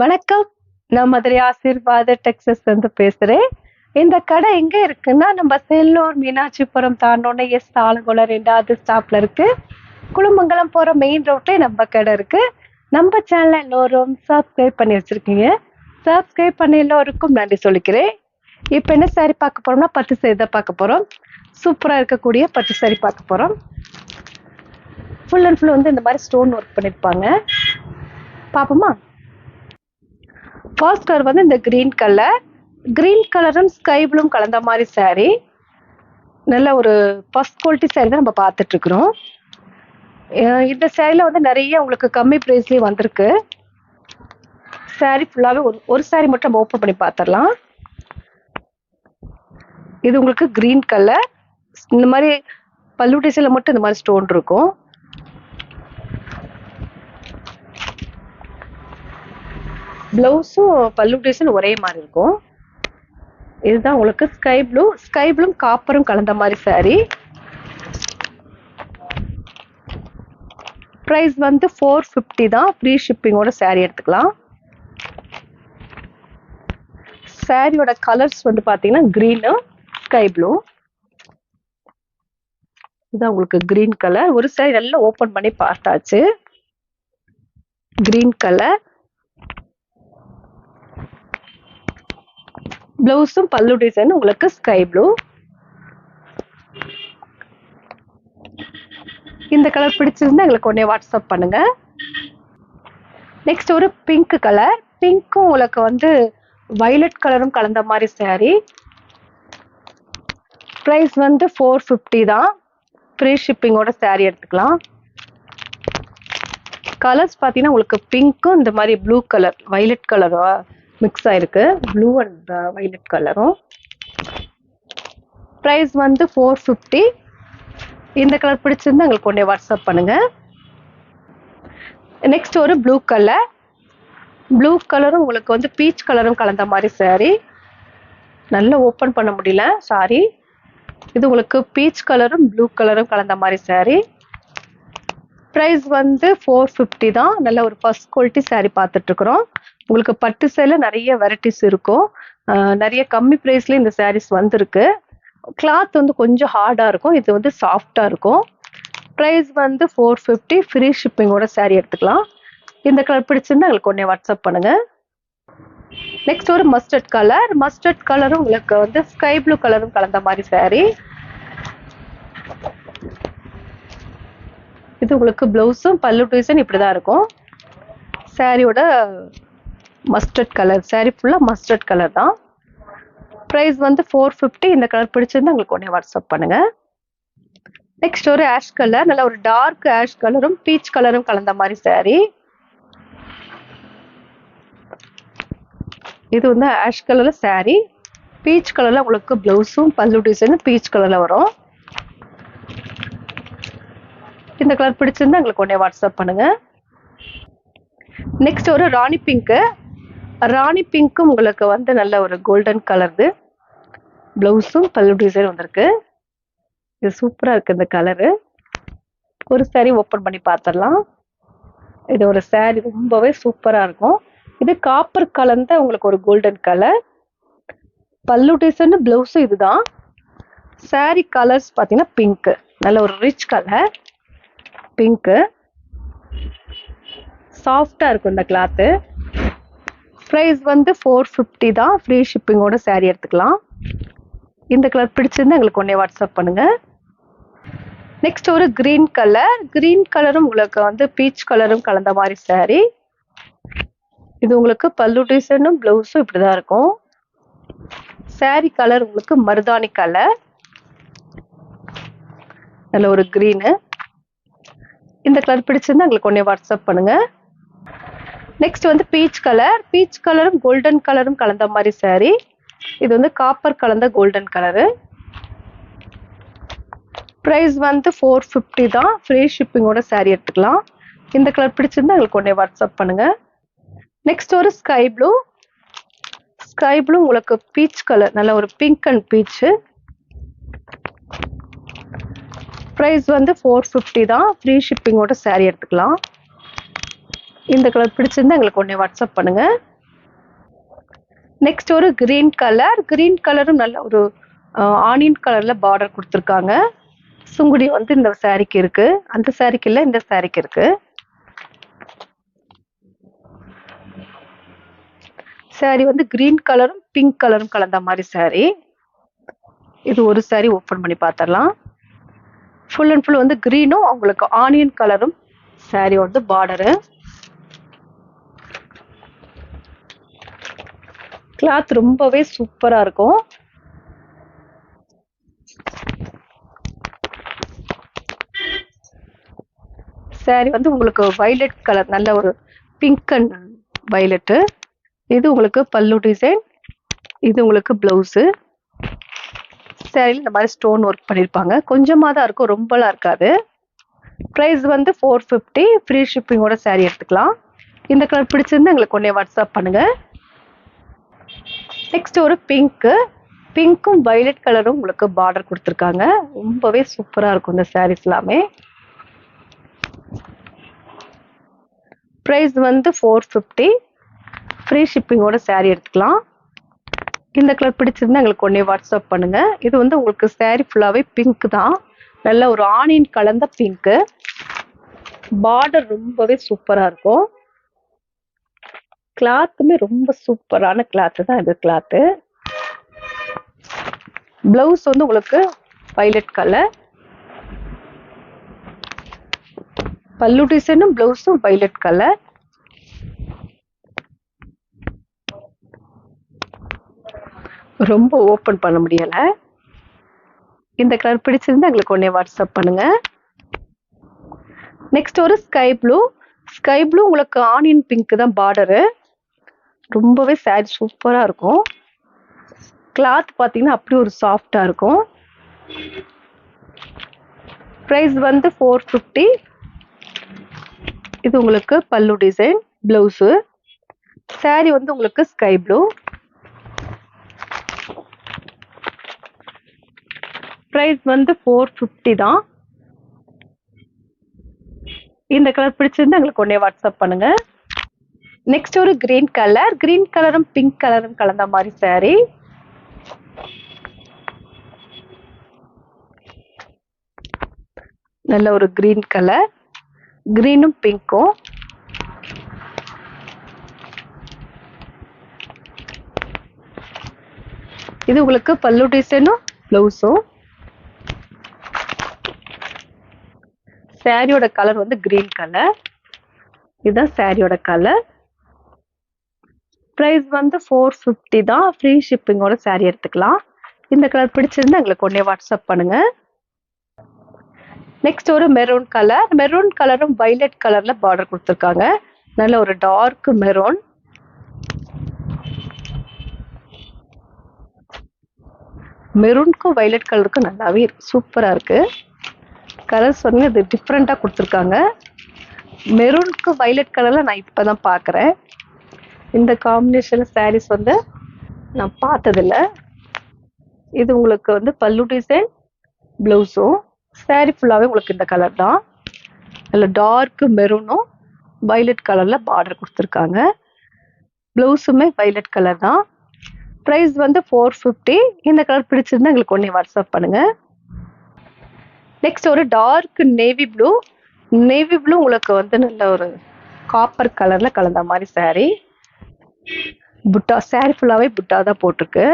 வணக்கம். நான் மதுரை ஆசீர்வாத டெக்ஸஸ் இருந்து பேசுறேன். இந்த கடை எங்க இருக்குன்னா, நம்ம செல்லூர் மீனாட்சிபுரம் தாண்டோனே ஆலங்குளம் 2வது ஸ்டாப்ல இருக்கு. குளமங்கலம் போற மெயின் ரோட்ல நம்ம கடை இருக்கு. நம்ம சேனலை எல்லோரும் சப்ஸ்கிரைப் பண்ணி வச்சிருக்கீங்க. சப்ஸ்கிரைப் பண்ண எல்லோருக்கும் நன்றி சொல்லிக்கிறேன். இப்போ என்ன சாரி பார்க்க போறோம்னா, பட்டு சாரி தான் பார்க்க போறோம். சூப்பரா இருக்கக்கூடிய பட்டு சாரி பார்க்க போறோம். ஃபுல் அண்ட் ஃபுல் வந்து இந்த மாதிரி ஸ்டோன் ஒர்க் பண்ணிருப்பாங்க. பாப்போமா? ஃபர்ஸ்ட் கலர் வந்து இந்த கிரீன் கலரும் ஸ்கை ப்ளூவும் கலந்த மாதிரி சாரி. நல்ல ஒரு ஃபர்ஸ்ட் குவாலிட்டி சாரி தான் நம்ம பார்த்துட்டு இருக்கிறோம். இந்த சாரில வந்து நிறைய உங்களுக்கு கம்மி பிரைஸ்லயே வந்திருக்கு. சாரி ஃபுல்லாவே ஒரு சாரி மட்டும் நம்ம ஓப்பன் பண்ணி பார்த்துடலாம். இது உங்களுக்கு கிரீன் கலர். இந்த மாதிரி பல்லு டிசைன்ல மட்டும் இந்த மாதிரி ஸ்டோன் இருக்கும். பிளவுஸும் பல்லு டிசைன் ஒரே மாதிரி இருக்கும். இதுதான் உங்களுக்கு ஸ்கை ப்ளூ காப்பரும் கலந்த மாதிரி சாரி. பிரைஸ் வந்து 450 தான். ஃப்ரீ ஷிப்பிங்கோட சாரி எடுத்துக்கலாம். சாரியோட கலர்ஸ் வந்து பாத்தீங்கன்னா கிரீனு, ஸ்கை ப்ளூ. இதுதான் உங்களுக்கு கிரீன் கலர். ஒரு சாரி நல்லா ஓபன் பண்ணி பார்த்தாச்சு. கிரீன் கலர் பிளவுஸும் பல்லு டிசைன் உங்களுக்கு ஸ்கை ப்ளூ. இந்த கலர் பிடிச்சிருந்தா எங்களுக்கு உடனே வாட்ஸ்அப் பண்ணுங்க. நெக்ஸ்ட் ஒரு பிங்க் கலர். பிங்க்கும் உங்களுக்கு வந்து வயலட் கலரும் கலந்த மாதிரி சாரி. பிரைஸ் வந்து 450 தான். ஃப்ரீ ஷிப்பிங்கோட சாரி எடுத்துக்கலாம். கலர்ஸ் பார்த்தீங்கன்னா உங்களுக்கு பிங்க்கும் இந்த மாதிரி ப்ளூ கலர் வயலட் கலரும் மிக்ஸ் ஆயிருக்கு. ப்ளூ அண்ட் வயலட் கலரும். பிரைஸ் வந்து 450. இந்த கலர் பிடிச்சிருந்தா எங்களுக்கு உடனே வாட்ஸ்அப் பண்ணுங்க. நெக்ஸ்ட் ஒரு ப்ளூ கலரும் உங்களுக்கு வந்து பீச் கலரும் கலந்த மாதிரி சாரி. நல்லா ஓப்பன் பண்ண முடியல சாரி. இது உங்களுக்கு பீச் கலரும் ப்ளூ கலரும் கலந்த மாதிரி சாரி. பிரைஸ் வந்து 450 தான். நல்ல ஒரு ஃபர்ஸ்ட் குவாலிட்டி சாரி பார்த்துட்டு இருக்கிறோம். உங்களுக்கு பட்டு சேல நிறைய வெரைட்டிஸ் இருக்கும். நிறைய கம்மி பிரைஸ்ல இந்த சாரீஸ் வந்திருக்கு. கிளாத் வந்து கொஞ்சம் ஹார்டா இருக்கும். இது வந்து சாஃப்டா இருக்கும். பிரைஸ் வந்து 450. ஃப்ரீ ஷிப்பிங்கோட சாரி எடுத்துக்கலாம். இந்த கலர் பிடிச்சிருந்தா எங்களுக்கு உடனே வாட்ஸ்அப் பண்ணுங்க. நெக்ஸ்ட் ஒரு மஸ்டர்ட் கலரும் உங்களுக்கு வந்து ஸ்கை ப்ளூ கலரும் கலந்த மாதிரி சாரி. இது உங்களுக்கு பிளவுஸும் பல்லு டிசைன் இப்படிதான் இருக்கும். சாரியோட மஸ்டர்ட் கலர். சாரி ஃபுல்லா மஸ்டர்ட் கலர் தான். பிரைஸ் வந்து 450. இந்த கலர் பிடிச்சிருந்தா உங்களுக்கு உடனே வாட்ஸ்அப் பண்ணுங்க. நெக்ஸ்ட் ஒரு ஆஷ் கலர். நல்ல ஒரு டார்க் ஆஷ் கலரும் பீச் கலரும் கலந்த மாதிரி சாரி. இது வந்து ஆஷ் கலர்ல சாரி. பீச் கலர்ல உங்களுக்கு பிளவுஸும் பல்லு டிசைனும் பீச் கலர்ல வரும். இந்த கலர் பிடிச்சிருந்தா எங்களுக்கு உடனே வாட்ஸ்அப் பண்ணுங்க. நெக்ஸ்ட் ஒரு ராணி பிங்க்கும் உங்களுக்கு வந்து நல்ல ஒரு கோல்டன் கலர். பிளவுஸும் பல்லு டிசைன் வந்திருக்கு. இது சூப்பரா இருக்கு இந்த கலரு. ஒரு சாரி ஓப்பன் பண்ணி பார்த்துடலாம். இது ஒரு சாரி ரொம்பவே சூப்பரா இருக்கும். இது காப்பர் கலந்த உங்களுக்கு ஒரு கோல்டன் கலர். பல்லு டிசைன் பிளவுஸும் இதுதான். சாரி கலர்ஸ் பார்த்தீங்கன்னா பிங்க். நல்ல ஒரு ரிச் கலர் பிங்க். சாஃப்டா இருக்கும் இந்த கிளாத்து. பிரைஸ் வந்து 450 தான். ஃப்ரீ ஷிப்பிங்கோட சாரி எடுத்துக்கலாம். இந்த கலர் பிடிச்சிருந்தா எங்களுக்கு உடனே வாட்ஸ்அப் பண்ணுங்க. நெக்ஸ்ட் ஒரு கிரீன் கலரும் உங்களுக்கு வந்து பீச் கலரும் கலந்த மாதிரி சாரி. இது உங்களுக்கு பல்லு டிசைனும் பிளவுஸும் இப்படிதான் இருக்கும். சாரி கலர் உங்களுக்கு மருதாணி கலர். நல்ல ஒரு கிரீனு. இந்த கலர் பிடிச்சிருந்தா எங்களுக்கு உடனே வாட்ஸ்அப் பண்ணுங்க. நெக்ஸ்ட் வந்து பீச் கலரும் கோல்டன் கலரும் கலந்த மாதிரி சாரி. இது வந்து காப்பர் கலந்த கோல்டன் கலரு. பிரைஸ் வந்து 450 தான். ஃப்ரீ ஷிப்பிங்கோட சாரி எடுத்துக்கலாம். இந்த கலர் பிடிச்சிருந்தா எங்களுக்கு உடனே வாட்ஸ்அப் பண்ணுங்க. நெக்ஸ்ட் ஒரு ஸ்கை ப்ளூ உங்களுக்கு பீச் கலர். நல்ல ஒரு பிங்க் அண்ட் பீச். பிரைஸ் வந்து 450 தான். ஃப்ரீ ஷிப்பிங்கோட சாரி எடுத்துக்கலாம். இந்த கலர் பிடிச்சிருந்தா எங்களுக்கு உடனே வாட்ஸ்அப் பண்ணுங்க. நெக்ஸ்ட் ஒரு கிரீன் கலர். கிரீன் கலரும் நல்ல ஒரு ஆனியன் கலர்ல பார்டர் கொடுத்துருக்காங்க. சுங்குடி வந்து இந்த சாரிக்கு இருக்கு. அந்த சாரிக்கு இல்ல, இந்த சாரிக்கு இருக்கு. சாரி வந்து கிரீன் கலரும் பிங்க் கலரும் கலந்த மாதிரி சாரி. இது ஒரு சாரி ஓப்பன் பண்ணி பார்த்துடலாம். ஃபுல் அண்ட் ஃபுல் வந்து கிரீனும் உங்களுக்கு ஆனியன் கலரும் சாரி வந்து பார்டரு. கிளாத் ரொம்பவே சூப்பரா இருக்கும். சாரி வந்து உங்களுக்கு வைலட் கலர், நல்ல ஒரு பிங்க் அண்ட் வைலட்டு. இது உங்களுக்கு பல்லு டிசைன், இது உங்களுக்கு பிளவுஸு. சாரியில் இந்த மாதிரி ஸ்டோன் ஒர்க் பண்ணியிருப்பாங்க. கொஞ்சமாக தான் இருக்கும், ரொம்பலாம் இருக்காது. ப்ரைஸ் வந்து 450. ஃப்ரீ ஷிப்பிங்கோட சாரி எடுத்துக்கலாம். இந்த கலர் பிடிச்சிருந்தா எங்களுக்கு உடனே வாட்ஸ்அப் பண்ணுங்க. நெக்ஸ்ட் ஒரு பிங்க்கு. பிங்க்கும் வைலட் கலரும் உங்களுக்கு பார்டர் கொடுத்துருக்காங்க. ரொம்பவே சூப்பராக இருக்கும் இந்த சாரீஸ் எல்லாமே. ப்ரைஸ் வந்து 450. ஃப்ரீ ஷிப்பிங்கோட சாரி எடுத்துக்கலாம். இந்த கலர் பிடிச்சிருந்தா எங்களுக்கு உடனே வாட்ஸ்அப் பண்ணுங்க. இது வந்து உங்களுக்கு சாரி ஃபுல்லாகவே பிங்க் தான், நல்ல ஒரு ஆனியன் கலந்த பிங்க்கு. பார்டர் ரொம்பவே சூப்பராக இருக்கும். கிளாத்துமே ரொம்ப சூப்பரான கிளாத்து தான் இது கிளாத்து. பிளவுஸ் வந்து உங்களுக்கு வைலட் கலர். பல்லு டிசைனும் பிளவுஸும் வைலட் கலர். ரொம்ப ஓப்பன் பண்ண முடியல. இந்த கலர் பிடிச்சிருந்தா எங்களுக்கு உடனே வாட்ஸ்அப் பண்ணுங்க. நெக்ஸ்ட் ஒரு ஸ்கை ப்ளூ. ஸ்கை ப்ளூ உங்களுக்கு ஆனியன் பிங்க் தான் பார்டரு. ரொம்பவே சாரி சூப்பராக இருக்கும். கிளாத் பார்த்தீங்கன்னா அப்படி ஒரு சாஃப்டாக இருக்கும். ப்ரைஸ் வந்து 450. இது உங்களுக்கு பல்லு டிசைன், பிளவுஸு. சாரி வந்து உங்களுக்கு ஸ்கை ப்ளூ. ப்ரைஸ் வந்து 450 தான். இந்த கலர் பிடிச்சிருந்தா எங்களுக்கு உடனே வாட்ஸ்அப் பண்ணுங்க. நெக்ஸ்ட் ஒரு கிரீன் கலர். கிரீன் கலரும் பிங்க் கலரும் கலந்த மாதிரி சாரி. நல்ல ஒரு கிரீன் கலர், கிரீனும் பிங்க்கும். இது உங்களுக்கு பல்லு டிசைனும் பிளவுஸும். சாரியோட கலர் வந்து கிரீன் கலர். இதுதான் சாரியோட கலர். ப்ரைஸ் வந்து 450 தான். ஃப்ரீ ஷிப்பிங்கோட சாரி எடுத்துக்கலாம். இந்த கலர் பிடிச்சிருந்தா எங்களுக்கு உடனே வாட்ஸ்அப் பண்ணுங்க. நெக்ஸ்ட் ஒரு மெரூன் கலர். மெரூன் கலரும் வைலட் கலர்ல பார்டர் கொடுத்துருக்காங்க. நல்ல ஒரு டார்க் மெரூன். மெரூனுக்கும் வைலட் கலருக்கும் நல்லாவே சூப்பரா இருக்கு. கலர்ஸ் வந்து இது டிஃப்ரெண்டா கொடுத்துருக்காங்க. மெரூனுக்கு வைலட் கலர்ல நான் இப்பதான் பார்க்குறேன். இந்த காம்பினேஷன் சாரீஸ் வந்து நான் பார்த்ததில்ல. இது உங்களுக்கு வந்து பல்லு டிசைன், பிளவுஸும். சாரி ஃபுல்லாகவே உங்களுக்கு இந்த கலர் தான். நல்ல டார்க் மெரூனும் வைலட் கலர்ல பார்டர் கொடுத்துருக்காங்க. பிளவுஸுமே வைலட் கலர் தான். ப்ரைஸ் வந்து 450. இந்த கலர் பிடிச்சிருந்தா எங்களுக்கு உடனே வாட்ஸ்அப் பண்ணுங்க. நெக்ஸ்ட் ஒரு dark navy blue. Navy blue உங்களுக்கு வந்து நல்ல ஒரு காப்பர் கலர்ல கலந்த மாதிரி சாரி. புட்டா, சாரி ஃபுல்லாவே புட்டா தான் போட்டிருக்கு.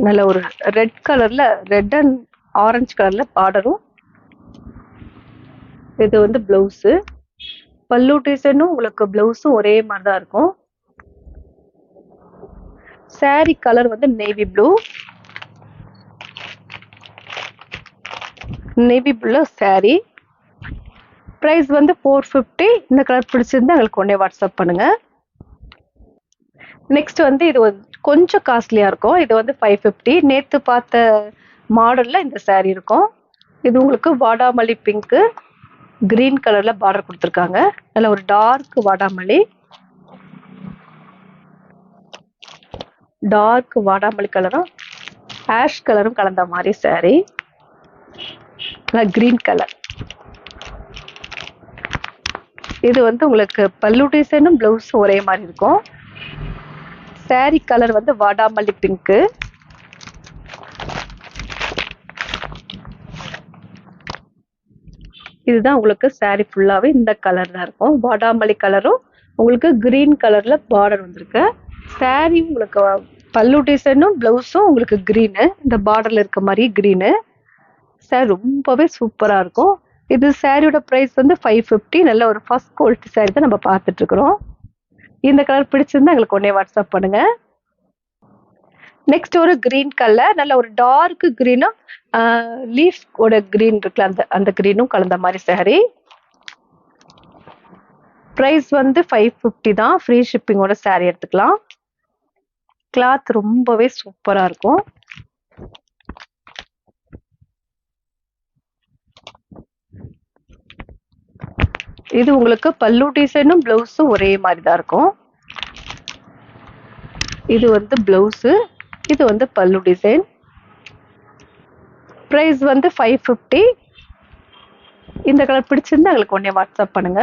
நல்ல ஒரு ரெட் கலர்ல, ரெட் அண்ட் ஆரஞ்சு கலர்ல பார்டரும். இது வந்து பிளவுஸு. பல்லு டிசைனும் உங்களுக்கு பிளவுஸும் ஒரே மாதிரி தான் இருக்கும். சாரி கலர் வந்து navy blue. Navy blue sari. Price வந்து 450. இந்த கலர் பிடிச்சிருந்தா எங்களுக்கு உடனே வாட்ஸ்அப் பண்ணுங்க. நெக்ஸ்ட் வந்து இது கொஞ்சம் காஸ்ட்லியா இருக்கும். இது வந்து 550. நேத்து பார்த்த மாடல்ல இந்த சாரி இருக்கும். இது உங்களுக்கு வாடாமல்லி பிங்க், கிரீன் கலர்ல பார்டர் கொடுத்துருக்காங்க. நல்ல ஒரு டார்க் வாடாமல்லி, டார்க் வாடாமல்லி கலரும் ஆஷ் கலரும் கலந்த மாதிரி சாரி. Green colour. இது வந்து உங்களுக்கு பல்லு டிசைனும் பிளவுஸும் ஒரே மாதிரி இருக்கும். saree கலர் வந்து வாடாமல்லி பிங்க்கு. இதுதான் உங்களுக்கு saree ஃபுல்லாவே இந்த கலர் தான் இருக்கும். வாடாமல்லி கலரும் உங்களுக்கு கிரீன் கலர்ல பார்டர் வந்திருக்கு. saree உங்களுக்கு பல்லு டிசைனும் பிளவுஸும் உங்களுக்கு கிரீனு, இந்த பார்டர்ல இருக்க மாதிரி கிரீனு. saree ரொம்பவே சூப்பரா இருக்கும். இது சாரியோட பிரைஸ் வந்து 550. நல்ல ஒரு ஃபர்ஸ்ட் குவாலிட்டி saree தான் நம்ம பார்த்துட்டு இருக்கிறோம். இந்த கலர் பிடிச்சிருந்தா எங்களுக்கு உடனே வாட்ஸ்அப் பண்ணுங்க. நெக்ஸ்ட் ஒரு கிரீன் கலர், நல்ல ஒரு டார்க் கிரீனும் லீஃப் ஓட கிரீன் இருக்குல்ல அந்த கிரீனும் கலந்த மாதிரி saree. பிரைஸ் வந்து 550 தான். ஃப்ரீ ஷிப்பிங்கோட saree எடுத்துக்கலாம். கிளாத் ரொம்பவே சூப்பரா இருக்கும். இது உங்களுக்கு பல்லு டிசைனும் பிளவுஸும் ஒரே மாதிரி தான் இருக்கும். இது வந்து பிளவுஸ், இது வந்து பல்லு டிசைன். பிரைஸ் வந்து 550. இந்த கலர் பிடிச்சிருந்தா எங்களுக்கு உடனே வாட்ஸ்அப் பண்ணுங்க.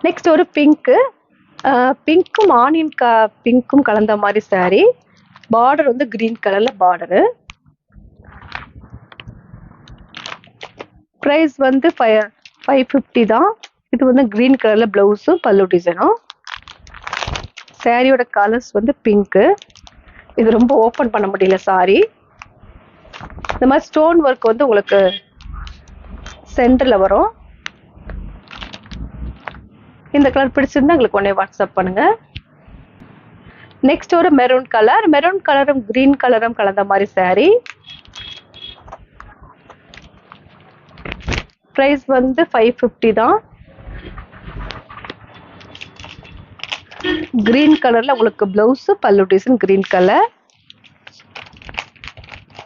நெக்ஸ்ட் ஒரு பிங்க்கு, பிங்க்கும் ஆனியன் பிங்க்கும் கலந்த மாதிரி saree. பார்டர் வந்து கிரீன் கலர்ல பார்டரு. பிரைஸ் வந்து 550 தான். இது வந்து கிரீன் கலர்ல பிளவுஸும் பல்லு டிசைனும். சாரியோட கலர்ஸ் வந்து பிங்க்கு. இது ரொம்ப ஓப்பன் பண்ண முடியல சாரி. இந்த மாதிரி ஸ்டோன் ஒர்க் வந்து உங்களுக்கு சென்டர்ல வரும். இந்த கலர் பிடிச்சிருந்தா உங்களுக்கு உடனே வாட்ஸ்அப் பண்ணுங்க. நெக்ஸ்ட் ஒரு மெரூன் கலர், மெரூன் கலரும் கிரீன் கலரும் கலந்த மாதிரி saree. பிரைஸ் வந்து 550 தான். கிரீன் கலர்ல உங்களுக்கு பிளவுஸ் பல்லு டிசைன் கிரீன் கலர்.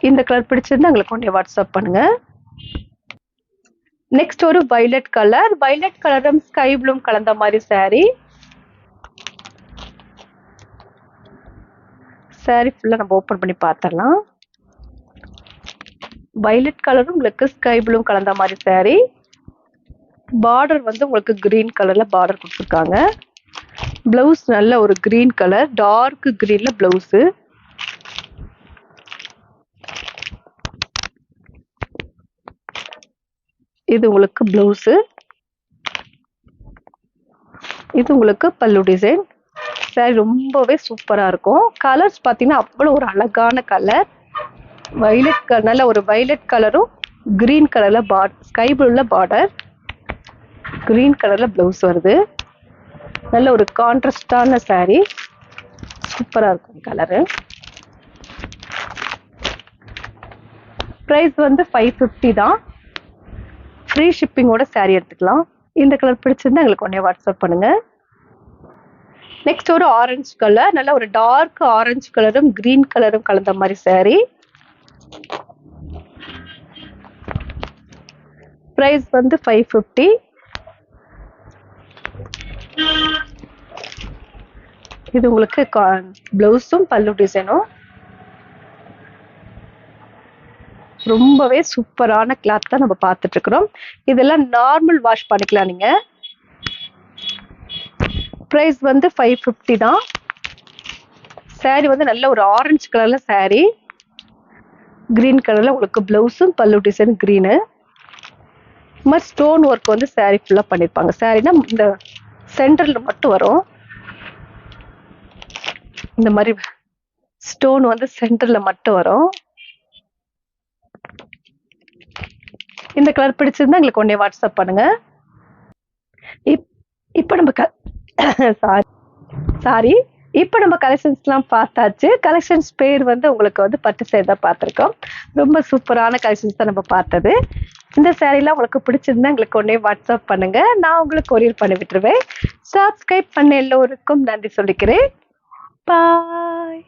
இந்த கலர் பிடிச்சிருந்தா உங்களுக்கு உடனே வாட்ஸ்அப் பண்ணுங்க. நெக்ஸ்ட் ஒரு வயலட் கலர், வயலட் கலரும் ஸ்கை ப்ளூ கலந்த மாதிரி saree. saree ஃபுல்லா நம்ம ஓபன் பண்ணி பார்த்தறலாம். வயலட் கலரும் உங்களுக்கு ஸ்கை ப்ளூ கலந்த மாதிரி saree. பார்டர் வந்து உங்களுக்கு கிரீன் கலர்ல பார்டர் கொடுத்துருக்காங்க. பிளவுஸ் நல்ல ஒரு கிரீன் கலர், டார்க் கிரீன்ல பிளவுஸ். இது உங்களுக்கு பிளவுஸ், இது உங்களுக்கு பல்லு டிசைன். சாரி ரொம்பவே சூப்பரா இருக்கும். கலர்ஸ் பாத்தீங்கன்னா அவ்வளவு ஒரு அழகான கலர். வயலட் நல்ல ஒரு வயலட் கலரும் கிரீன் கலர்ல ஸ்கை ப்ளூல பார்டர், கிரீன் கலர்ல பிளவுஸ் வருது. நல்ல ஒரு கான்ட்ராஸ்டான சாரி, சூப்பரா இருக்கும் கலரு. பிரைஸ் வந்து 550 தான். ஃப்ரீ ஷிப்பிங்கோட சாரி எடுத்துக்கலாம். இந்த கலர் பிடிச்சிருந்தா எங்களுக்கு உடனே வாட்ஸ்அப் பண்ணுங்க. நெக்ஸ்ட் ஒரு ஆரஞ்சு கலர், நல்ல ஒரு டார்க் ஆரஞ்சு கலரும் கிரீன் கலரும் கலந்த மாதிரி சாரி. பிரைஸ் வந்து 550. இது உங்களுக்கு பிளவுஸும் பல்லு டிசைனும். ரொம்பவே சூப்பரான கிளாத் தான் நம்ம பார்த்துட்டு இருக்கிறோம். இதெல்லாம் நார்மல் வாஷ் பண்ணிக்கலாம் நீங்க. பிரைஸ் வந்து 550 தான். சாரி வந்து நல்ல ஒரு ஆரஞ்சு கலர்ல சாரி, கிரீன் கலர்ல உங்களுக்கு பிளவுஸும் பல்லு டிசைன் கிரீனு. இந்த மாதிரி ஸ்டோன் ஒர்க் வந்து சாரி ஃபுல்லா பண்ணிருப்பாங்க. சாரினா இந்த சென்டர்ல மட்டும் வரும். இந்த மாதிரி ஸ்டோன் வந்து சென்டர்ல மட்டும் வரும். இந்த கலர் பிடிச்சிருந்தா எங்களுக்கு உடனே வாட்ஸ்அப் பண்ணுங்க. இப்ப நம்ம இப்ப நம்ம கலெக்ஷன்ஸ்லாம் பார்த்தாச்சு. கலெக்ஷன்ஸ் பேர் வந்து உங்களுக்கு வந்து பட்டு சேர் தான் பார்த்துருக்கோம். ரொம்ப சூப்பரான கலெக்ஷன்ஸ் தான் நம்ம பார்த்தது. இந்த சாரீலாம் உங்களுக்கு பிடிச்சிருந்தா எங்களுக்கு உடனே வாட்ஸ்அப் பண்ணுங்க. நான் உங்களுக்கு கொரியர் பண்ணி விட்டுருவேன். சப்ஸ்கிரைப் பண்ண எல்லோருக்கும் நன்றி சொல்லிக்கிறேன். பாய்.